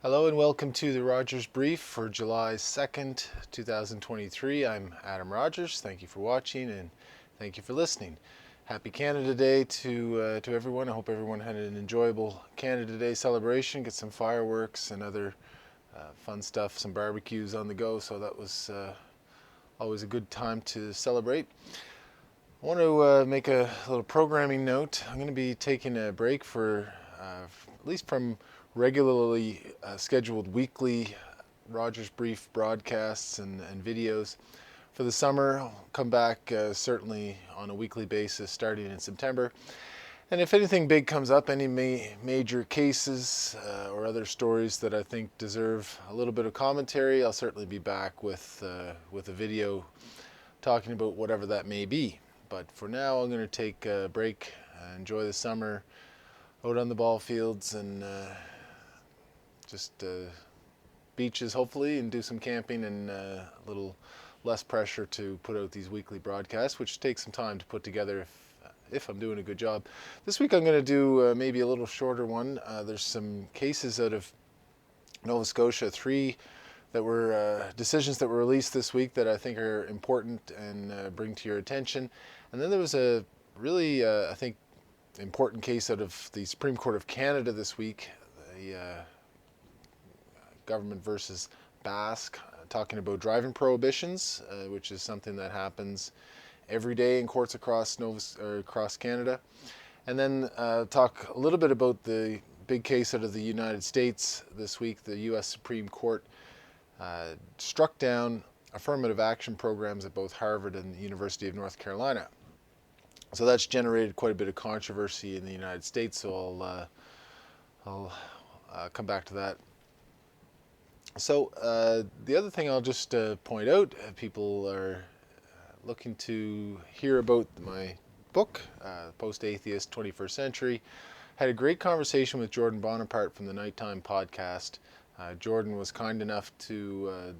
Hello and welcome to the Rodgers Brief for July 2nd, 2023. I'm Adam Rodgers. Thank you for watching and thank you for listening. Happy Canada Day to everyone. I hope everyone had an enjoyable Canada Day celebration. Get some fireworks and other fun stuff, some barbecues on the go. So that was always a good time to celebrate. I want to make a little programming note. I'm going to be taking a break for at least from regularly scheduled weekly Rodgers Brief broadcasts and videos for the summer. I'll come back certainly on a weekly basis starting in September. And if anything big comes up, any major cases or other stories that I think deserve a little bit of commentary, I'll certainly be back with a video talking about whatever that may be. But for now, I'm going to take a break, enjoy the summer out on the ball fields and just beaches hopefully, and do some camping and a little less pressure to put out these weekly broadcasts, which takes some time to put together if I'm doing a good job. This week I'm going to do maybe a little shorter one. There's some cases out of Nova Scotia, three that were decisions that were released this week that I think are important and bring to your attention. And then there was a really, I think, important case out of the Supreme Court of Canada this week, the government versus Basque, talking about driving prohibitions, which is something that happens every day in courts across Canada. And then talk a little bit about the big case out of the United States this week. The U.S. Supreme Court struck down affirmative action programs at both Harvard and the University of North Carolina. So that's generated quite a bit of controversy in the United States, so I'll come back to that. So the other thing I'll just point out, people are looking to hear about my book, Post-Atheist 21st Century. Had a great conversation with Jordan Bonaparte from the Nighttime podcast. Jordan was kind enough to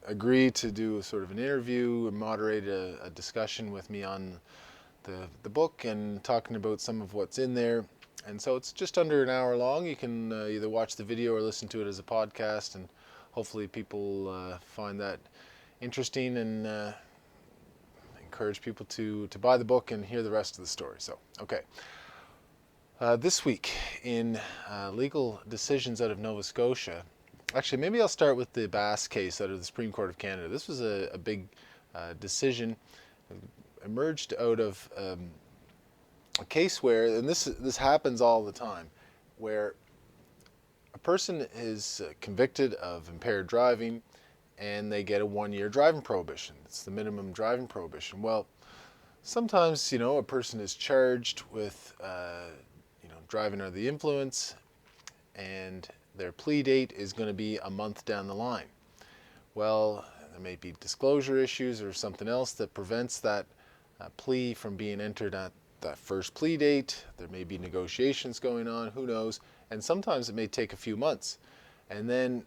agree to do a sort of an interview and moderate a discussion with me on the book and talking about some of what's in there. And so it's just under an hour long. You can either watch the video or listen to it as a podcast, and hopefully people find that interesting and encourage people to buy the book and hear the rest of the story. So, okay. This week in legal decisions out of Nova Scotia, actually maybe I'll start with the Basque case out of the Supreme Court of Canada. This was a big decision emerged out of a case where, and this happens all the time, where a person is convicted of impaired driving and they get a 1-year driving prohibition. It's the minimum driving prohibition. Well, sometimes, a person is charged with, driving under the influence, and their plea date is going to be a month down the line. Well, there may be disclosure issues or something else that prevents that plea from being entered at that first plea date. There may be negotiations going on, who knows, and sometimes it may take a few months. And then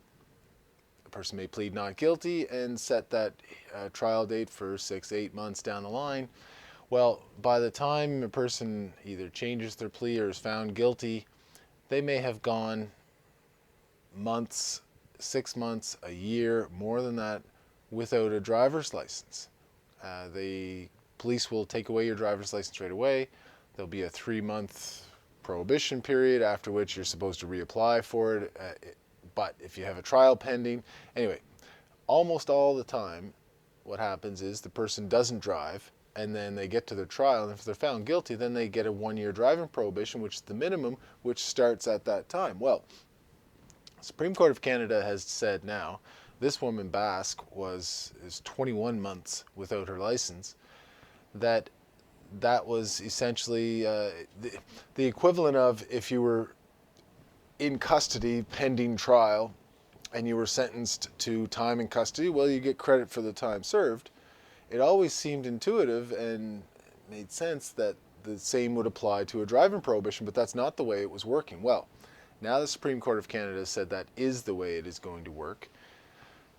the person may plead not guilty and set that trial date for 6-8 months down the line. Well, by the time a person either changes their plea or is found guilty, they may have gone months, 6 months, a year, more than that, without a driver's license. The police will take away your driver's license right away. There'll be a 3-month prohibition period, after which you're supposed to reapply for it. But if you have a trial pending, anyway, almost all the time, what happens is the person doesn't drive, and then they get to their trial, and if they're found guilty, then they get a 1-year driving prohibition, which is the minimum, which starts at that time. Well, the Supreme Court of Canada has said now, this woman, Basque, is 21 months without her license, that was essentially the equivalent of if you were in custody pending trial and you were sentenced to time in custody, well, you get credit for the time served. It always seemed intuitive and made sense that the same would apply to a driving prohibition, but that's not the way it was working. Well, now the Supreme Court of Canada said that is the way it is going to work.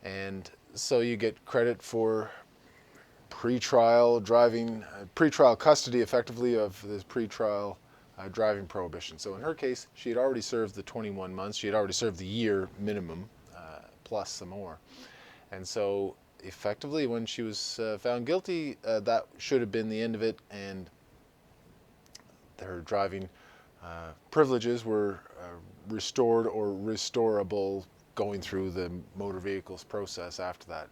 And so you get credit for pre-trial driving, pre-trial custody effectively of the pre-trial driving prohibition. So in her case, she had already served the 21 months. She had already served the year minimum, plus some more. And so effectively, when she was found guilty, that should have been the end of it, and her driving privileges were restored or restorable going through the motor vehicles process after that.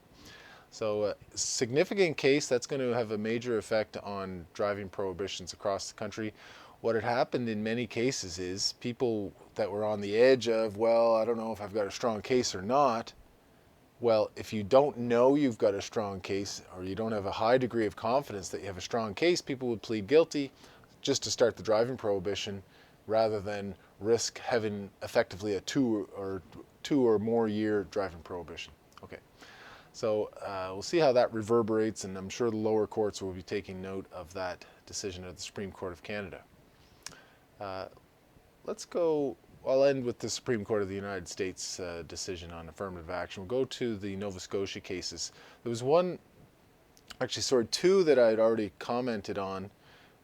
So a significant case that's going to have a major effect on driving prohibitions across the country. What had happened in many cases is people that were on the edge of, well, I don't know if I've got a strong case or not. Well, if you don't know you've got a strong case, or you don't have a high degree of confidence that you have a strong case, people would plead guilty just to start the driving prohibition rather than risk having effectively a two or more year driving prohibition. Okay. So we'll see how that reverberates, and I'm sure the lower courts will be taking note of that decision of the Supreme Court of Canada. I'll end with the Supreme Court of the United States decision on affirmative action. We'll go to the Nova Scotia cases. There was two that I had already commented on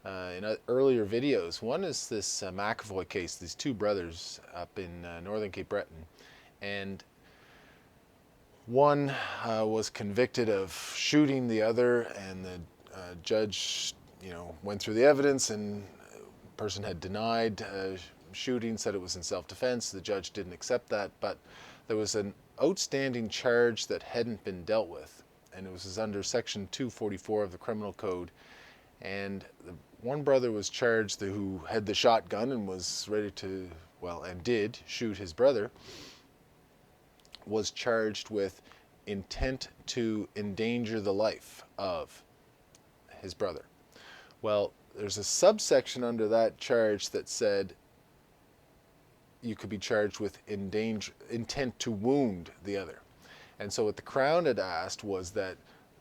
in earlier videos. One is this McAvoy case, these two brothers up in northern Cape Breton, and one was convicted of shooting the other, and the judge, went through the evidence, and the person had denied shooting, said it was in self-defense. The judge didn't accept that, but there was an outstanding charge that hadn't been dealt with, and it was under Section 244 of the Criminal Code. And the one brother was charged who had the shotgun and was ready to, and did shoot his brother, was charged with intent to endanger the life of his brother. Well, there's a subsection under that charge that said you could be charged with intent to wound the other. And so what the Crown had asked was that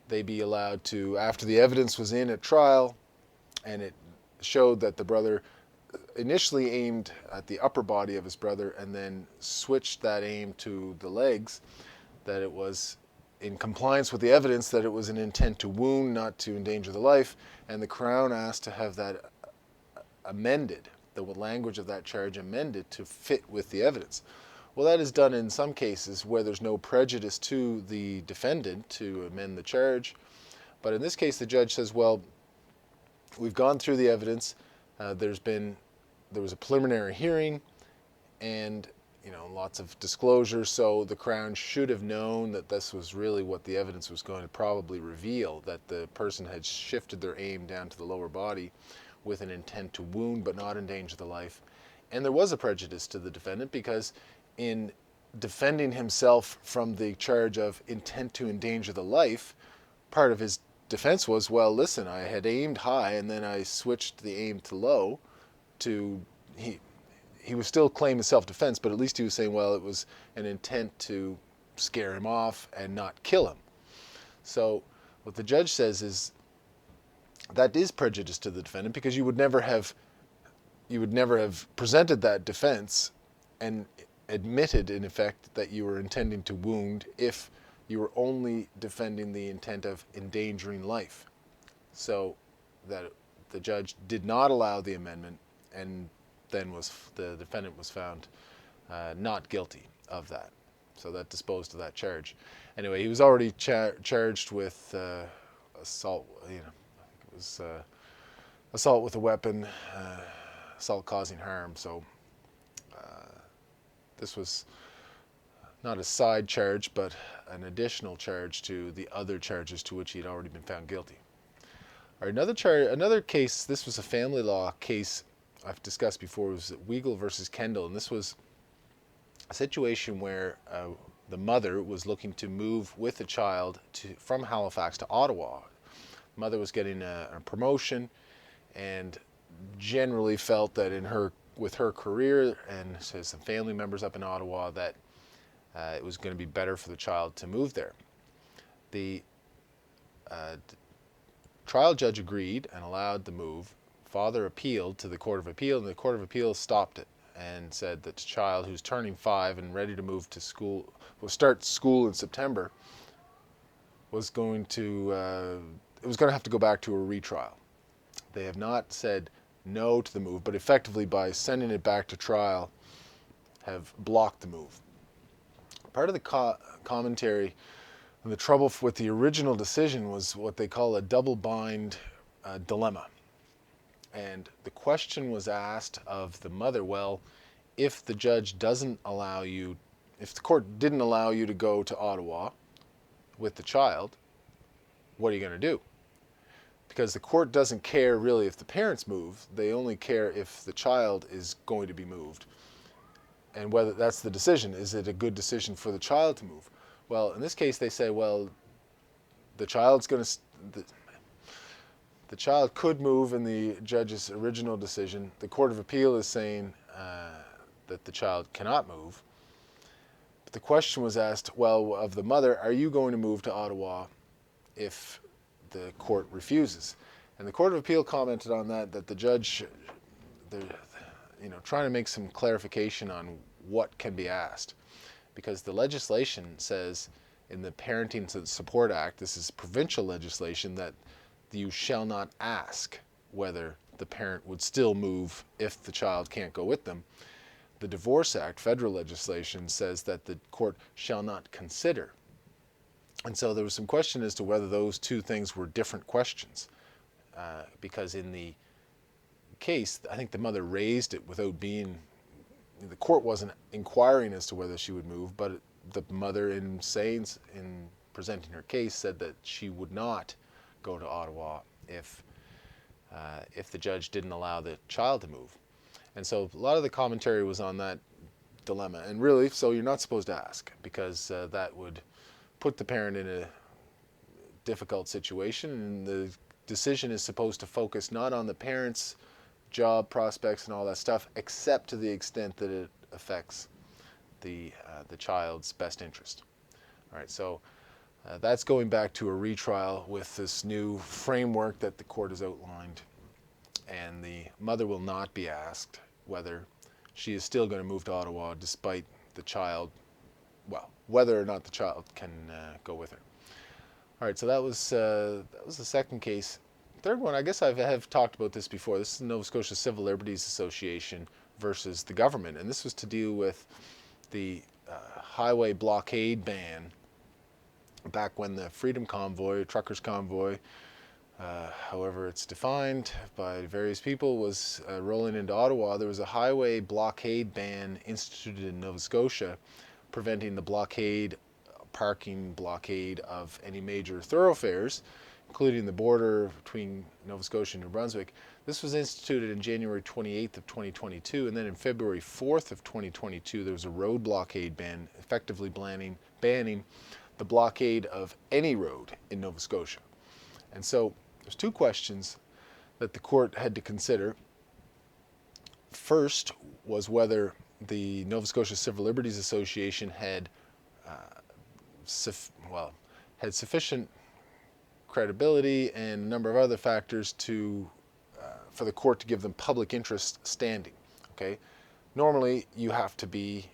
they be allowed to, after the evidence was in at trial, and it showed that the brother initially aimed at the upper body of his brother and then switched that aim to the legs, that it was in compliance with the evidence that it was an intent to wound, not to endanger the life, and the Crown asked to have that amended, the language of that charge amended to fit with the evidence. Well, that is done in some cases where there's no prejudice to the defendant to amend the charge, but in this case the judge says, well, we've gone through the evidence, there was a preliminary hearing, and lots of disclosure, so the Crown should have known that this was really what the evidence was going to probably reveal, that the person had shifted their aim down to the lower body with an intent to wound but not endanger the life. And there was a prejudice to the defendant, because in defending himself from the charge of intent to endanger the life, part of his defense was, well, listen, I had aimed high and then I switched the aim to low. He was still claiming self-defense, but at least he was saying, well, it was an intent to scare him off and not kill him. So what the judge says is that is prejudice to the defendant, because you would never have presented that defense and admitted, in effect, that you were intending to wound if you were only defending the intent of endangering life. So that the judge did not allow the amendment, and then the defendant was found not guilty of that. So that disposed of that charge. Anyway, he was already charged with assault. I think it was assault with a weapon, assault causing harm. So this was not a side charge, but an additional charge to the other charges to which he had already been found guilty. All right, another case. This was a family law case I've discussed before. It was Weigel versus Kendall, and this was a situation where the mother was looking to move with the child from Halifax to Ottawa. The mother was getting a promotion, and generally felt that with her career and some family members up in Ottawa, that it was going to be better for the child to move there. The trial judge agreed and allowed the move. Father appealed to the Court of Appeal, and the Court of Appeal stopped it and said that the child, who's turning 5 and ready to move to school, will start school in September, was going to have to go back to a retrial. They have not said no to the move, but effectively by sending it back to trial have blocked the move. Part of the commentary and the trouble with the original decision was what they call a double bind dilemma. And the question was asked of the mother, well, if the judge doesn't allow you, if the court didn't allow you to go to Ottawa with the child, what are you going to do? Because the court doesn't care really if the parents move, they only care if the child is going to be moved. And whether that's the decision, is it a good decision for the child to move? Well, in this case, they say, well, the child's going to, the child could move in the judge's original decision. The Court of Appeal is saying that the child cannot move. But the question was asked, well, of the mother, are you going to move to Ottawa if the court refuses? And the Court of Appeal commented on that the judge, trying to make some clarification on what can be asked. Because the legislation says in the Parenting Support Act, this is provincial legislation, that you shall not ask whether the parent would still move if the child can't go with them. The Divorce Act, federal legislation, says that the court shall not consider. And so there was some question as to whether those two things were different questions. Because in the case, I think the mother raised it without being, the court wasn't inquiring as to whether she would move, but the mother in presenting her case said that she would not go to Ottawa if the judge didn't allow the child to move. And so a lot of the commentary was on that dilemma. And really, so you're not supposed to ask, because that would put the parent in a difficult situation, and the decision is supposed to focus not on the parent's job prospects and all that stuff, except to the extent that it affects the child's best interest. All right, so that's going back to a retrial with this new framework that the court has outlined, and the mother will not be asked whether she is still going to move to Ottawa despite the child, well, whether or not the child can go with her. All right, so that was the second case. Third one, I guess I have talked about this before. This is the Nova Scotia Civil Liberties Association versus the government, and this was to deal with the highway blockade ban back when the Freedom Convoy, Truckers Convoy, however it's defined by various people, was rolling into Ottawa. There was a highway blockade ban instituted in Nova Scotia, preventing the parking blockade of any major thoroughfares, including the border between Nova Scotia and New Brunswick. This was instituted in January 28th of 2022, and then in February 4th of 2022, there was a road blockade ban, effectively banning the blockade of any road in Nova Scotia. And so there's two questions that the court had to consider. First was whether the Nova Scotia Civil Liberties Association had sufficient credibility and a number of other factors for the court to give them public interest standing. Okay, normally you have to be,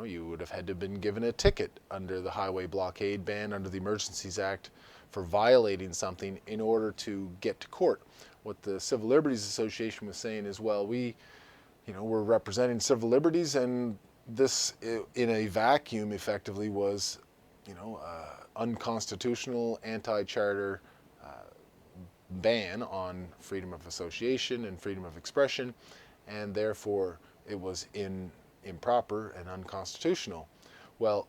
you would have had to have been given a ticket under the highway blockade ban, under the Emergencies Act, for violating something in order to get to court. What the Civil Liberties Association was saying is, well, we're representing civil liberties, and this, in a vacuum, effectively was, unconstitutional, anti-charter ban on freedom of association and freedom of expression, and therefore it was improper and unconstitutional. Well,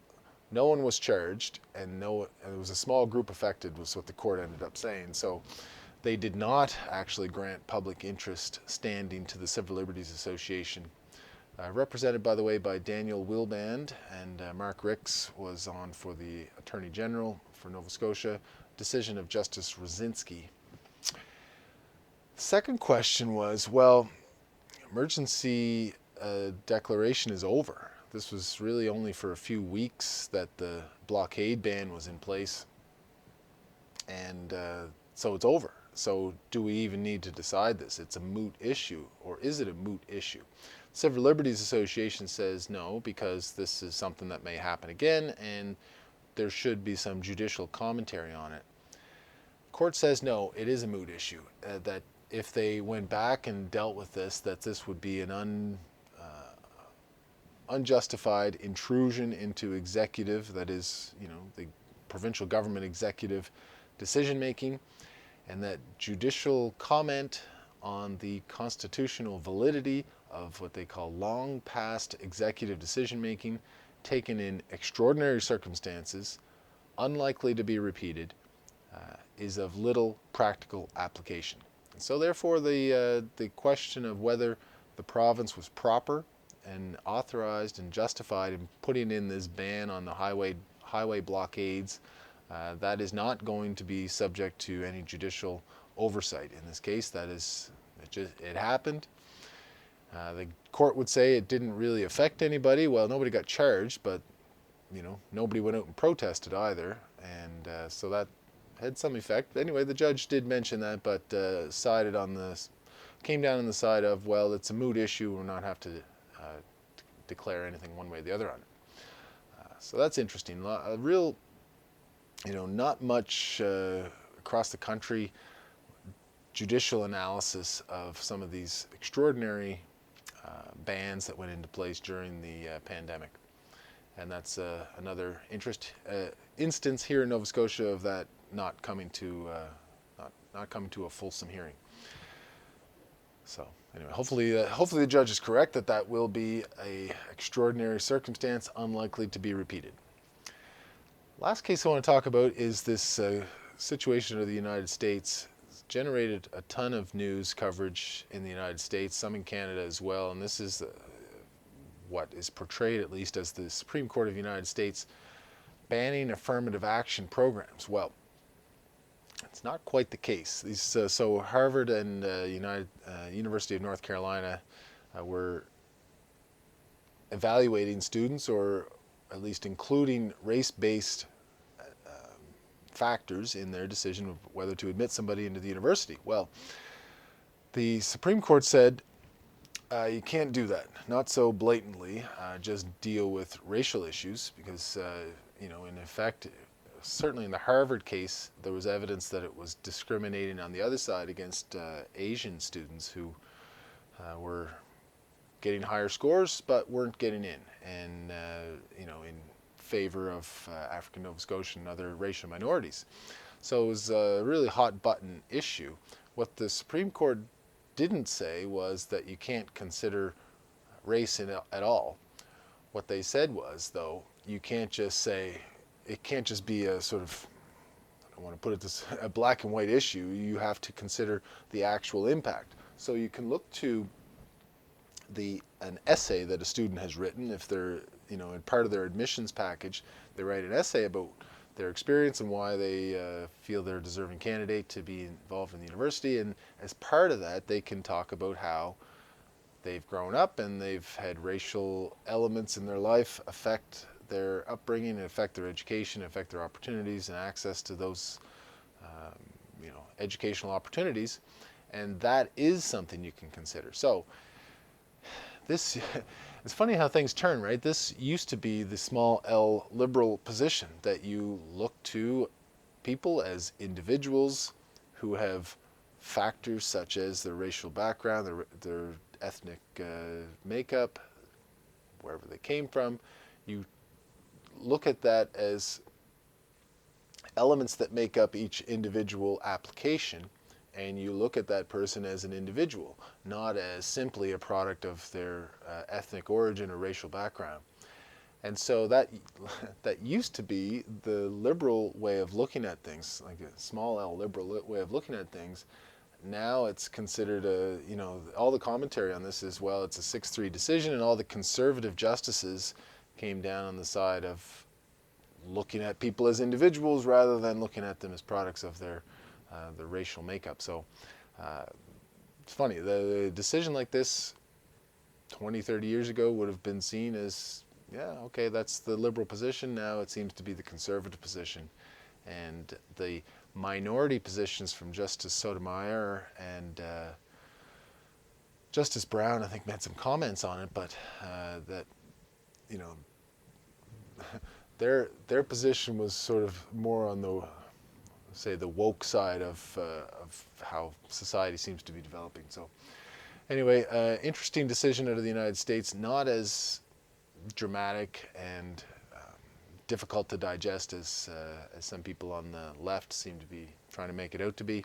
no one was charged, and it was a small group affected, was what the court ended up saying. So they did not actually grant public interest standing to the Civil Liberties Association, represented, by the way, by Daniel Wilband, and Mark Ricks was on for the Attorney General for Nova Scotia, decision of Justice Rosinski. The second question was, well, emergency declaration is over. This was really only for a few weeks that the blockade ban was in place, and so it's over. So do we even need to decide this? It's a moot issue, or is it a moot issue? Civil Liberties Association says no, because this is something that may happen again, and there should be some judicial commentary on it. Court says no, it is a moot issue, that if they went back and dealt with this, that this would be an unjustified intrusion into executive, that is, the provincial government executive decision making, and that judicial comment on the constitutional validity of what they call long past executive decision making taken in extraordinary circumstances, unlikely to be repeated, is of little practical application. And so therefore the question of whether the province was proper and authorized and justified in putting in this ban on the highway blockades, that is not going to be subject to any judicial oversight. In this case, it happened. The court would say it didn't really affect anybody. Well, nobody got charged, but nobody went out and protested either, and so that had some effect. Anyway, the judge did mention that, but came down on the side of, well, it's a moot issue. We'll not have to declare anything one way or the other on it. So that's interesting. A real, not much across the country judicial analysis of some of these extraordinary bans that went into place during the pandemic. And that's another instance here in Nova Scotia of that not coming to a fulsome hearing. So anyway, hopefully the judge is correct that will be an extraordinary circumstance, unlikely to be repeated. Last case I want to talk about is this situation of the United States. It's generated a ton of news coverage in the United States, some in Canada as well, and this is what is portrayed at least as the Supreme Court of the United States banning affirmative action programs. Well, it's not quite the case. So Harvard and University of North Carolina were evaluating students, or at least including race-based factors in their decision of whether to admit somebody into the university. Well, the Supreme Court said you can't do that. Not so blatantly, just deal with racial issues, because in effect, certainly in the Harvard case, there was evidence that it was discriminating on the other side against Asian students who were getting higher scores but weren't getting in, and in favor of African Nova Scotian and other racial minorities. So it was a really hot button issue. What the Supreme Court didn't say was that you can't consider race at all. What they said was, though, you can't just say, it can't just be a sort of, I don't want to put it this, a black and white issue. You have to consider the actual impact. So you can look to an essay that a student has written. If they're, in part of their admissions package, they write an essay about their experience and why they feel they're a deserving candidate to be involved in the university. And as part of that, they can talk about how they've grown up and they've had racial elements in their life affect their upbringing, and affect their education, affect their opportunities and access to those educational opportunities. And that is something you can consider. So this, it's funny how things turn, right? This used to be the small L liberal position, that you look to people as individuals who have factors such as their racial background, their ethnic makeup, wherever they came from. You look at that as elements that make up each individual application, and you look at that person as an individual, not as simply a product of their ethnic origin or racial background. And so that used to be the liberal way of looking at things, like a small L liberal way of looking at things. Now it's considered all the commentary on this is, well, it's a 6-3 decision, and all the conservative justices came down on the side of looking at people as individuals rather than looking at them as products of their racial makeup. So it's funny, the decision like this 20, 30 years ago would have been seen as, yeah, okay, that's the liberal position. Now it seems to be the conservative position. And the minority positions from Justice Sotomayor and Justice Brown, I think, made some comments on it, but that, their position was sort of more on the say, the woke side of how society seems to be developing. So anyway, interesting decision out of the United States, not as dramatic and difficult to digest as some people on the left seem to be trying to make it out to be.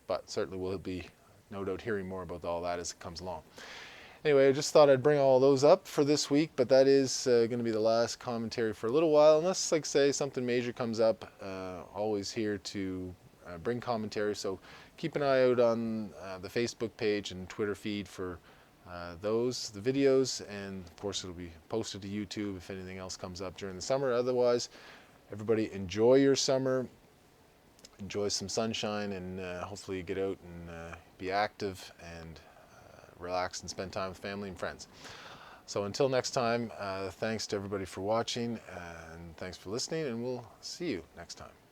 But certainly we'll be, no doubt, hearing more about all that as it comes along. Anyway, I just thought I'd bring all those up for this week, but that is going to be the last commentary for a little while, unless, like say, something major comes up. Always here to bring commentary, so keep an eye out on the Facebook page and Twitter feed for the videos, and of course it'll be posted to YouTube if anything else comes up during the summer. Otherwise, everybody enjoy your summer, enjoy some sunshine, and hopefully you get out and be active and relax and spend time with family and friends. So until next time, thanks to everybody for watching, and thanks for listening, and we'll see you next time.